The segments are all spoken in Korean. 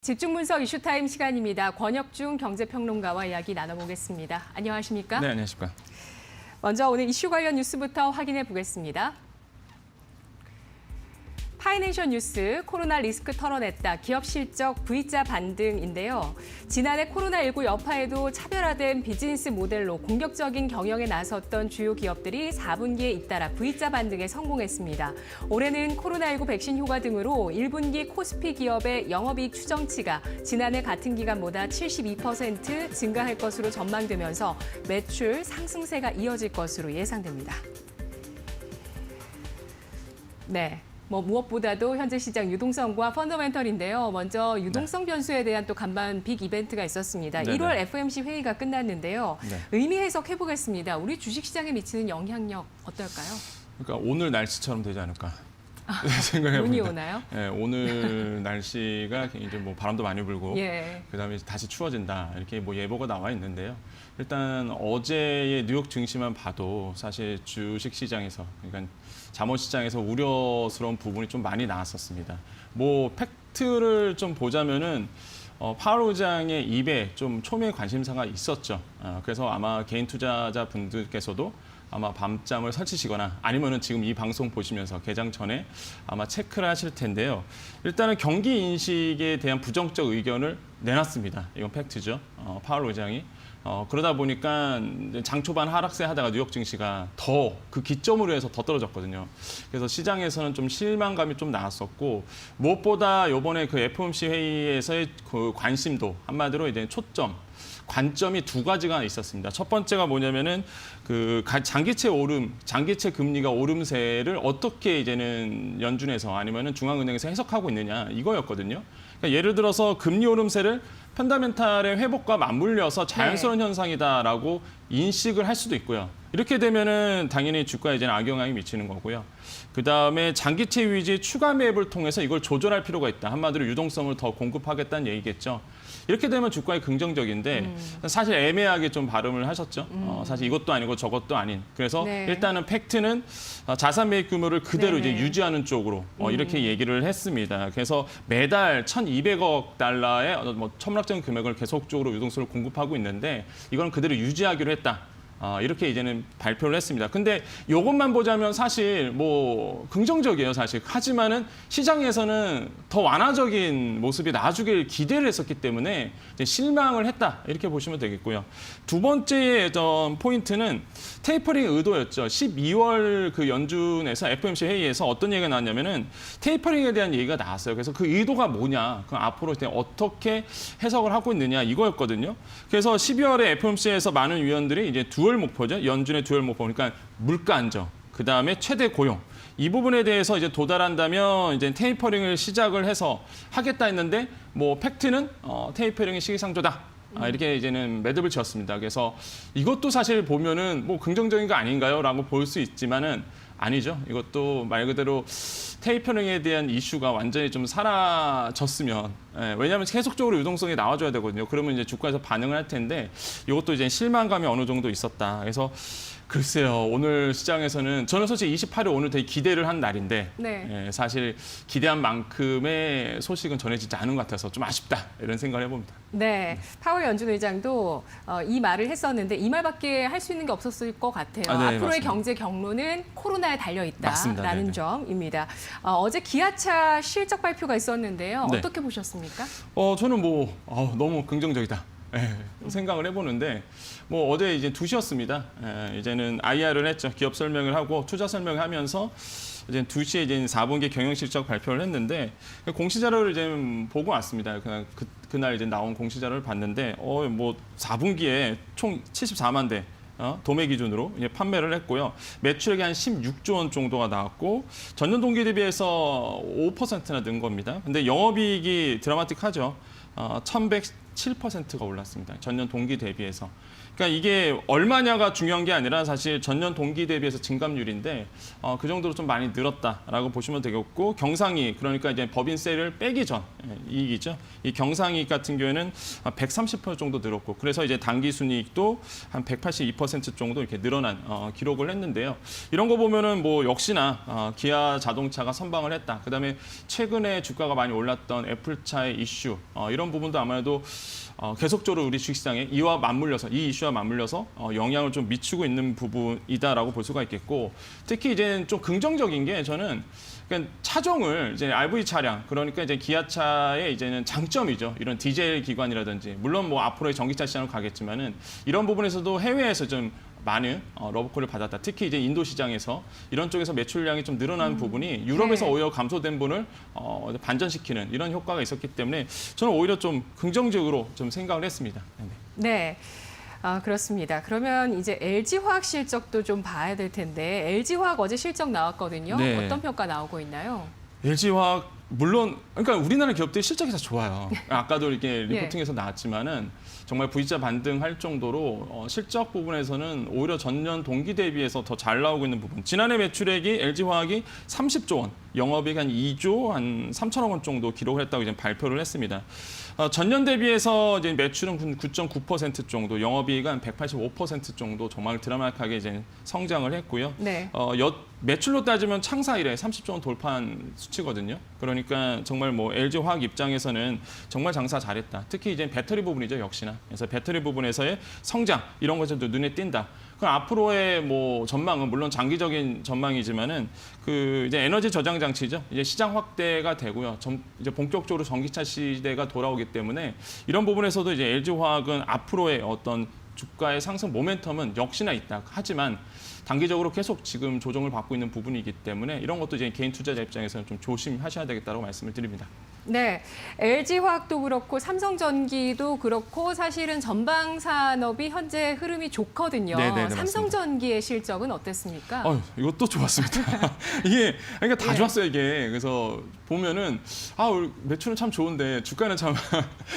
집중 분석 이슈타임 시간입니다. 권혁중 경제평론가와 이야기 나눠보겠습니다. 안녕하십니까? 네, 안녕하십니까? 먼저 오늘 이슈 관련 뉴스부터 확인해 보겠습니다. 파이낸셜 뉴스, 코로나 리스크 털어냈다, 기업 실적 V자 반등인데요. 지난해 코로나19 여파에도 차별화된 비즈니스 모델로 공격적인 경영에 나섰던 주요 기업들이 4분기에 잇따라 V자 반등에 성공했습니다. 올해는 코로나19 백신 효과 등으로 1분기 코스피 기업의 영업이익 추정치가 지난해 같은 기간보다 72% 증가할 것으로 전망되면서 매출 상승세가 이어질 것으로 예상됩니다. 네. 무엇보다도 현재 시장 유동성과 펀더멘털인데요. 먼저 유동성 변수에 대한 또 간밤 빅 이벤트가 있었습니다. 네네. 1월 FOMC 회의가 끝났는데요. 네. 의미 해석해보겠습니다. 우리 주식시장에 미치는 영향력 어떨까요? 그러니까 오늘 날씨처럼 되지 않을까 생각해 눈이 봅니다. 오나요? 네, 오늘 날씨가 이제 바람도 많이 불고 예. 그다음에 다시 추워진다 이렇게 예보가 나와 있는데요. 일단 어제의 뉴욕 증시만 봐도 사실 주식 시장에서 그러니까 잠원 시장에서 우려스러운 부분이 좀 많이 나왔었습니다. 팩트를 좀 보자면은 파월 의장의 입에 좀 초미의 관심사가 있었죠. 그래서 아마 개인 투자자 분들께서도 아마 밤잠을 설치시거나 아니면은 지금 이 방송 보시면서 개장 전에 아마 체크를 하실 텐데요. 일단은 경기 인식에 대한 부정적 의견을 내놨습니다. 이건 팩트죠. 파월 의장이. 그러다 보니까 장 초반 하락세 하다가 뉴욕 증시가 더 그 기점으로 해서 더 떨어졌거든요. 그래서 시장에서는 좀 실망감이 좀 나왔었고 무엇보다 이번에 그 FOMC 회의에서의 그 관심도 한마디로 이제 초점 관점이 두 가지가 있었습니다. 첫 번째가 뭐냐면은 그 장기채 금리가 오름세를 어떻게 이제는 연준에서 아니면은 중앙은행에서 해석하고 있느냐 이거였거든요. 그러니까 예를 들어서 금리 오름세를 펀더멘탈의 회복과 맞물려서 자연스러운 현상이다라고 인식을 할 수도 있고요. 이렇게 되면은 당연히 주가에 이제는 악영향이 미치는 거고요. 그다음에 장기채 위주의 추가 매입을 통해서 이걸 조절할 필요가 있다. 한마디로 유동성을 더 공급하겠다는 얘기겠죠. 이렇게 되면 주가에 긍정적인데 사실 애매하게 좀 발음을 하셨죠. 사실 이것도 아니고 저것도 아닌. 그래서 네. 일단은 팩트는 자산 매입 규모를 그대로 네네. 이제 유지하는 쪽으로 이렇게 얘기를 했습니다. 그래서 매달 1,200억 달러의 천문학적인 금액을 계속적으로 유동성을 공급하고 있는데 이건 그대로 유지하기로 했다. 이렇게 이제는 발표를 했습니다. 근데 이것만 보자면 사실 긍정적이에요, 사실. 하지만은 시장에서는 더 완화적인 모습이 나아지길 기대를 했었기 때문에 이제 실망을 했다. 이렇게 보시면 되겠고요. 두 번째 포인트는 테이퍼링 의도였죠. 12월 그 연준에서 FOMC 회의에서 어떤 얘기가 나왔냐면은 테이퍼링에 대한 얘기가 나왔어요. 그래서 그 의도가 뭐냐, 그 앞으로 어떻게 해석을 하고 있느냐 이거였거든요. 그래서 12월에 FOMC에서 많은 위원들이 이제 듀얼 목표죠. 연준의 듀얼 목표. 그러니까 물가 안정, 그다음에 최대 고용. 이 부분에 대해서 이제 도달한다면 이제 테이퍼링을 시작을 해서 하겠다 했는데 팩트는 테이퍼링이 시기상조다. 이렇게 이제는 매듭을 지었습니다. 그래서 이것도 사실 보면은 긍정적인 거 아닌가요? 라고 볼 수 있지만은 아니죠. 이것도 말 그대로 테이퍼링에 대한 이슈가 완전히 좀 사라졌으면, 왜냐하면 계속적으로 유동성이 나와줘야 되거든요. 그러면 이제 주가에서 반응을 할 텐데 이것도 이제 실망감이 어느 정도 있었다. 그래서 글쎄요, 오늘 시장에서는 저는 솔직히 28일 오늘 되게 기대를 한 날인데 네. 사실 기대한 만큼의 소식은 전해지지 않은 것 같아서 좀 아쉽다 이런 생각을 해봅니다. 네, 파월 연준 의장도 이 말을 했었는데 이 말밖에 할 수 있는 게 없었을 것 같아요. 네, 앞으로의 맞습니다. 경제 경로는 코로나에 달려있다라는 맞습니다. 점입니다. 어제 기아차 실적 발표가 있었는데요. 네. 어떻게 보셨습니까? 저는 너무 긍정적이다. 생각을 해보는데 어제 이제 2시였습니다. 이제는 IR을 했죠. 기업 설명을 하고 투자 설명을 하면서 이제 2시에 이제 4분기 경영 실적 발표를 했는데 공시 자료를 이제 보고 왔습니다. 그날 이제 나온 공시 자료를 봤는데 4분기에 총 74만 대 도매 기준으로 이제 판매를 했고요. 매출액이 한 16조 원 정도가 나왔고 전년 동기 대비해서 5%나 는 겁니다. 근데 영업이익이 드라마틱하죠. 17%가 올랐습니다. 전년 동기 대비해서. 그러니까 이게 얼마냐가 중요한 게 아니라 사실 전년 동기 대비해서 증감률인데 그 정도로 좀 많이 늘었다라고 보시면 되겠고, 경상이익, 그러니까 이제 법인세를 빼기 전 이익이죠. 이 경상이익 같은 경우에는 130% 정도 늘었고, 그래서 이제 당기순이익도 한 182% 정도 이렇게 늘어난 기록을 했는데요. 이런 거 보면은 뭐 역시나 기아 자동차가 선방을 했다. 그다음에 최근에 주가가 많이 올랐던 애플차의 이슈, 이런 부분도 아무래도 계속적으로 우리 주식시장에 이 이슈와 맞물려서 영향을 좀 미치고 있는 부분이다라고 볼 수가 있겠고, 특히 이제 좀 긍정적인 게 저는 그러니까 차종을 이제 RV 차량, 그러니까 이제 기아차의 이제는 장점이죠. 이런 디젤 기관이라든지, 물론 뭐 앞으로의 전기차 시장을 가겠지만은 이런 부분에서도 해외에서 좀 많은 러브콜을 받았다. 특히 이제 인도 시장에서 이런 쪽에서 매출량이 좀 늘어난 부분이 유럽에서 네. 오히려 감소된 분을 반전시키는 이런 효과가 있었기 때문에 저는 오히려 좀 긍정적으로 좀 생각을 했습니다. 네. 네. 그렇습니다. 그러면 이제 LG화학 실적도 좀 봐야 될 텐데, LG화학 어제 실적 나왔거든요. 네. 어떤 평가 나오고 있나요? LG화학 물론 그러니까 우리나라 기업들이 실적이 다 좋아요. 아까도 이렇게 리포팅에서 나왔지만은 정말 V자 반등할 정도로 실적 부분에서는 오히려 전년 동기 대비해서 더 잘 나오고 있는 부분. 지난해 매출액이 LG화학이 30조 원, 영업이익 한 2조 한 3천억 원 정도 기록을 했다고 이제 발표를 했습니다. 전년 대비해서 이제 매출은 9.9% 정도, 영업이익은 185% 정도 정말 드라마틱하게 이제 성장을 했고요. 네. 매출로 따지면 창사 이래 30조 원 돌파한 수치거든요. 그러니까 정말 뭐 LG화학 입장에서는 정말 장사 잘했다. 특히 이제 배터리 부분이죠, 역시나. 그래서 배터리 부분에서의 성장 이런 것들도 눈에 띈다. 그럼 앞으로의 뭐 전망은 물론 장기적인 전망이지만은 그 이제 에너지 저장 장치죠. 이제 시장 확대가 되고요. 이제 본격적으로 전기차 시대가 돌아오기 때문에 이런 부분에서도 이제 LG화학은 앞으로의 어떤 주가의 상승 모멘텀은 역시나 있다. 하지만 단기적으로 계속 지금 조정을 받고 있는 부분이기 때문에 이런 것도 이제 개인 투자자 입장에서는 좀 조심하셔야 되겠다고 말씀을 드립니다. 네, LG화학도 그렇고 삼성전기도 그렇고 사실은 전방 산업이 현재 흐름이 좋거든요. 네네, 삼성전기의 실적은 어땠습니까? 이것도 좋았습니다. 이게 그러니까 다 예. 좋았어요, 이게. 그래서 보면은 우리 매출은 참 좋은데 주가는 참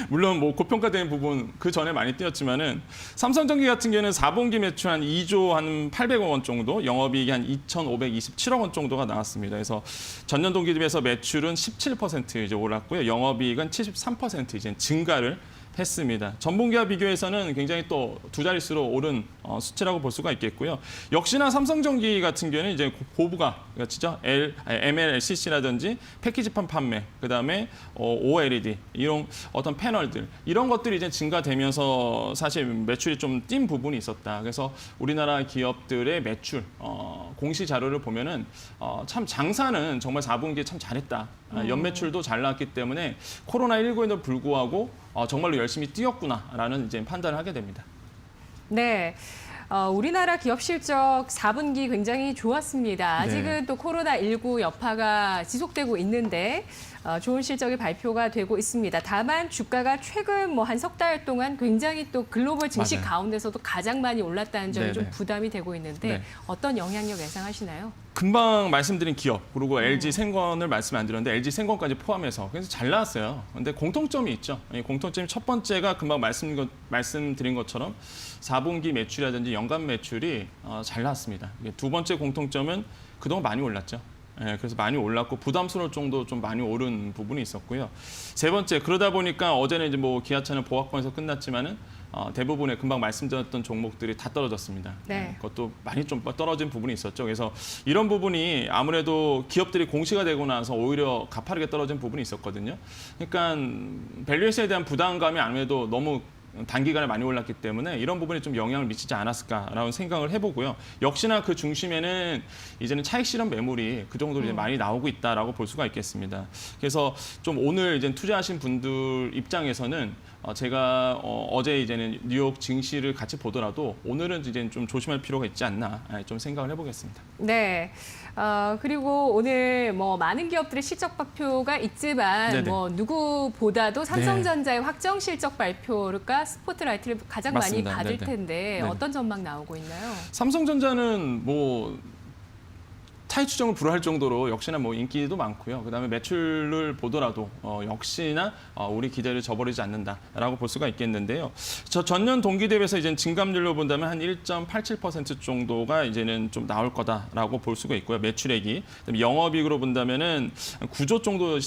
물론 뭐 고평가된 부분 그 전에 많이 뛰었지만은 삼성전기 같은 경우는 4분기 매출 한 2조 한 800억 원 정도, 영업이익이 한 2,527억 원 정도가 나왔습니다. 그래서 전년 동기 대비해서 매출은 17% 이제 올랐고요. 영업이익은 73% 이제 증가를 했습니다. 전분기와 비교해서는 굉장히 또 두 자릿수로 오른 수치라고 볼 수가 있겠고요. 역시나 삼성전기 같은 경우는 이제 고부가 그렇죠? MLCC라든지 패키지판 판매, 그다음에 OLED 이런 어떤 패널들 이런 것들이 이제 증가되면서 사실 매출이 좀 뛴 부분이 있었다. 그래서 우리나라 기업들의 매출 공시 자료를 보면은 참 장사는 정말 4분기에 참 잘했다. 연매출도 잘 나왔기 때문에 코로나19에도 불구하고 정말로 열심히 뛰었구나라는 이제 판단을 하게 됩니다. 네. 우리나라 기업 실적 4분기 굉장히 좋았습니다. 아직은 네. 또 코로나19 여파가 지속되고 있는데 좋은 실적이 발표가 되고 있습니다. 다만 주가가 최근 뭐 한 석 달 동안 굉장히 또 글로벌 증시 맞아요. 가운데서도 가장 많이 올랐다는 점이 좀 네네. 부담이 되고 있는데 네. 어떤 영향력 예상하시나요? 금방 말씀드린 기업 그리고 LG 생건을 말씀 안 드렸는데 LG 생건까지 포함해서 그래서 잘 나왔어요. 근데 공통점이 있죠. 이 공통점이 첫 번째가 금방 말씀드린 것처럼 4분기 매출이라든지 연간 매출이 잘 나왔습니다. 두 번째 공통점은 그동안 많이 올랐죠. 그래서 많이 올랐고 부담스러울 정도 좀 많이 오른 부분이 있었고요. 세 번째 그러다 보니까 어제는 이제 뭐 기아차는 보합권에서 끝났지만은 대부분의 금방 말씀드렸던 종목들이 다 떨어졌습니다. 네. 그것도 많이 좀 떨어진 부분이 있었죠. 그래서 이런 부분이 아무래도 기업들이 공시가 되고 나서 오히려 가파르게 떨어진 부분이 있었거든요. 그러니까 밸류에이션에 대한 부담감이 아무래도 너무 단기간에 많이 올랐기 때문에 이런 부분이 좀 영향을 미치지 않았을까라는 생각을 해보고요. 역시나 그 중심에는 이제는 차익 실현 매물이 그 정도로 이제 많이 나오고 있다라고 볼 수가 있겠습니다. 그래서 좀 오늘 이제 투자하신 분들 입장에서는 제가 어제 이제는 뉴욕 증시를 같이 보더라도 오늘은 이제 좀 조심할 필요가 있지 않나 좀 생각을 해보겠습니다. 네. 그리고 오늘 뭐 많은 기업들의 실적 발표가 있지만 네네. 뭐 누구보다도 삼성전자의 확정 실적 발표가 스포트라이트를 가장 맞습니다. 많이 받을 네네. 텐데 네네. 어떤 전망 나오고 있나요? 삼성전자는 뭐 차익 추정을 불허할 정도로 역시나 뭐 인기도 많고요. 그다음에 매출을 보더라도 역시나 우리 기대를 저버리지 않는다라고 볼 수가 있겠는데요. 저 전년 동기 대비해서 이제 증감률로 본다면 한 1.87% 정도가 이제는 좀 나올 거다라고 볼 수가 있고요. 매출액이. 그다음에 영업이익으로 본다면은 9조 정도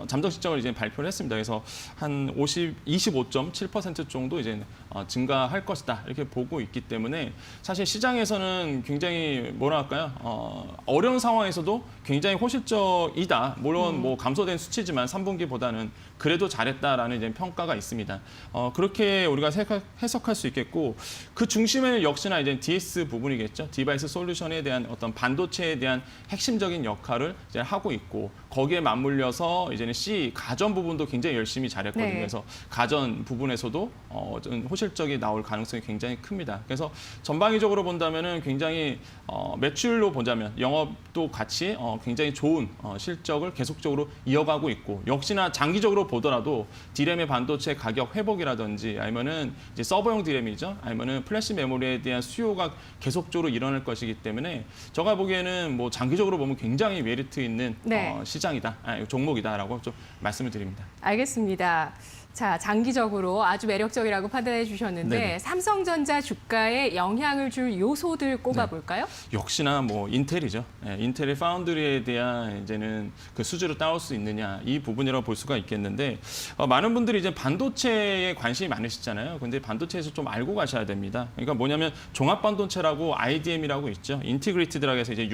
잠정 실적을 이제 발표를 했습니다. 그래서 한 25.7% 정도 이제 증가할 것이다 이렇게 보고 있기 때문에 사실 시장에서는 굉장히 뭐랄까요? 어려운 상황에서도 굉장히 호실적이다. 물론 뭐 감소된 수치지만 3분기보다는 그래도 잘했다라는 이제 평가가 있습니다. 그렇게 우리가 해석할 수 있겠고 그 중심에는 역시나 이제 DS 부분이겠죠. 디바이스 솔루션에 대한 어떤 반도체에 대한 핵심적인 역할을 이제 하고 있고 거기에 맞물려서 이제는 C 가전 부분도 굉장히 열심히 잘했거든요. 네. 그래서 가전 부분에서도 좀 호실적이 나올 가능성이 굉장히 큽니다. 그래서 전방위적으로 본다면은 굉장히 매출로 보자면 영업도 같이 굉장히 좋은 실적을 계속적으로 이어가고 있고 역시나 장기적으로 보더라도 디램의 반도체 가격 회복이라든지 아니면은 이제 서버용 디램이죠. 아니면은 플래시 메모리에 대한 수요가 계속적으로 일어날 것이기 때문에 제가 보기에는 뭐 장기적으로 보면 굉장히 메리트 있는 네. 시장이다, 종목이다라고 좀 말씀을 드립니다. 알겠습니다. 자, 장기적으로 아주 매력적이라고 판단해 주셨는데 네네. 삼성전자 주가에 영향을 줄 요소들 꼽아볼까요? 역시나 뭐 인텔이죠. 인텔의 파운드리에 대한 이제는 그 수주를 따올 수 있느냐 이 부분이라고 볼 수가 있겠는데 많은 분들이 이제 반도체에 관심이 많으시잖아요. 근데 반도체에서 좀 알고 가셔야 됩니다. 그러니까 뭐냐면 종합 반도체라고 IDM이라고 있죠. 인티그레이티드라고 해서 이제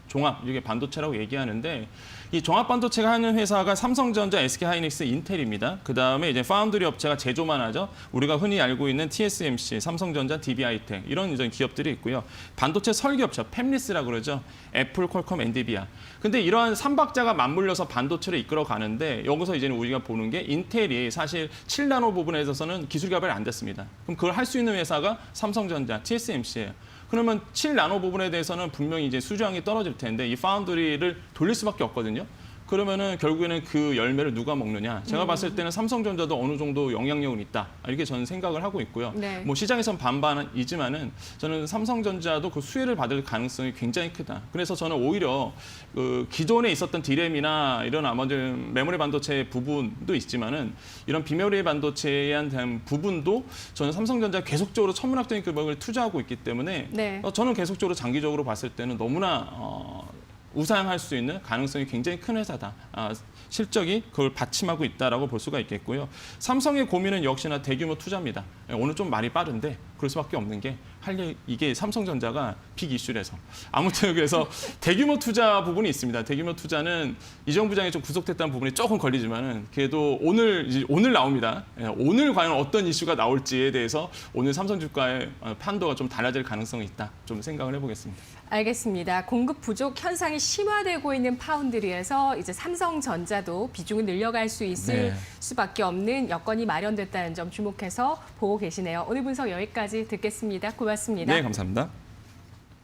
종합 이게 반도체라고 얘기하는데 이 종합 반도체가 하는 회사가 삼성전자, SK하이닉스, 인텔입니다. 그 다음에 이제 파운드리 업체가 제조만 하죠. 우리가 흔히 알고 있는 TSMC, 삼성전자, DB하이텍 이런 이제 기업들이 있고요. 반도체 설계업체, 팹리스라고 그러죠. 애플, 퀄컴, 엔비디아. 근데 이러한 삼박자가 맞물려서 반도체를 이끌어 가는데 여기서 이제는 우리가 보는 게 인텔이 사실 7나노 부분에 있어서는 기술 개발이 안 됐습니다. 그럼 그걸 할 수 있는 회사가 삼성전자, TSMC예요. 그러면 7나노 부분에 대해서는 분명히 이제 수주량이 떨어질 텐데 이 파운드리를 돌릴 수밖에 없거든요. 그러면은 결국에는 그 열매를 누가 먹느냐? 제가 봤을 때는 삼성전자도 어느 정도 영향력은 있다. 이렇게 저는 생각을 하고 있고요. 네. 뭐 시장에선 반반이지만은 저는 삼성전자도 그 수혜를 받을 가능성이 굉장히 크다. 그래서 저는 오히려 그 기존에 있었던 디램이나 이런 나머지 메모리 반도체 부분도 있지만은 이런 비메모리 반도체에 대한 부분도 저는 삼성전자 계속적으로 천문학적인 금액을 투자하고 있기 때문에 네. 저는 계속적으로 장기적으로 봤을 때는 너무나 우상할 수 있는 가능성이 굉장히 큰 회사다. 실적이 그걸 받침하고 있다라고 볼 수가 있겠고요. 삼성의 고민은 역시나 대규모 투자입니다. 오늘 좀 말이 빠른데 그럴 수밖에 없는 게 이게 삼성전자가 빅 이슈라서 아무튼 그래서 대규모 투자 부분이 있습니다. 대규모 투자는 이정 부장이 좀 구속됐다는 부분이 조금 걸리지만은 그래도 오늘 나옵니다. 오늘 과연 어떤 이슈가 나올지에 대해서 오늘 삼성 주가의 판도가 좀 달라질 가능성이 있다. 좀 생각을 해보겠습니다. 알겠습니다. 공급 부족 현상이 심화되고 있는 파운드리에서 이제 삼성전자도 비중을 늘려갈 수 있을 네. 수밖에 없는 여건이 마련됐다는 점 주목해서 보고 계시네요. 오늘 분석 여기까지 듣겠습니다. 고맙습니다. 네, 감사합니다.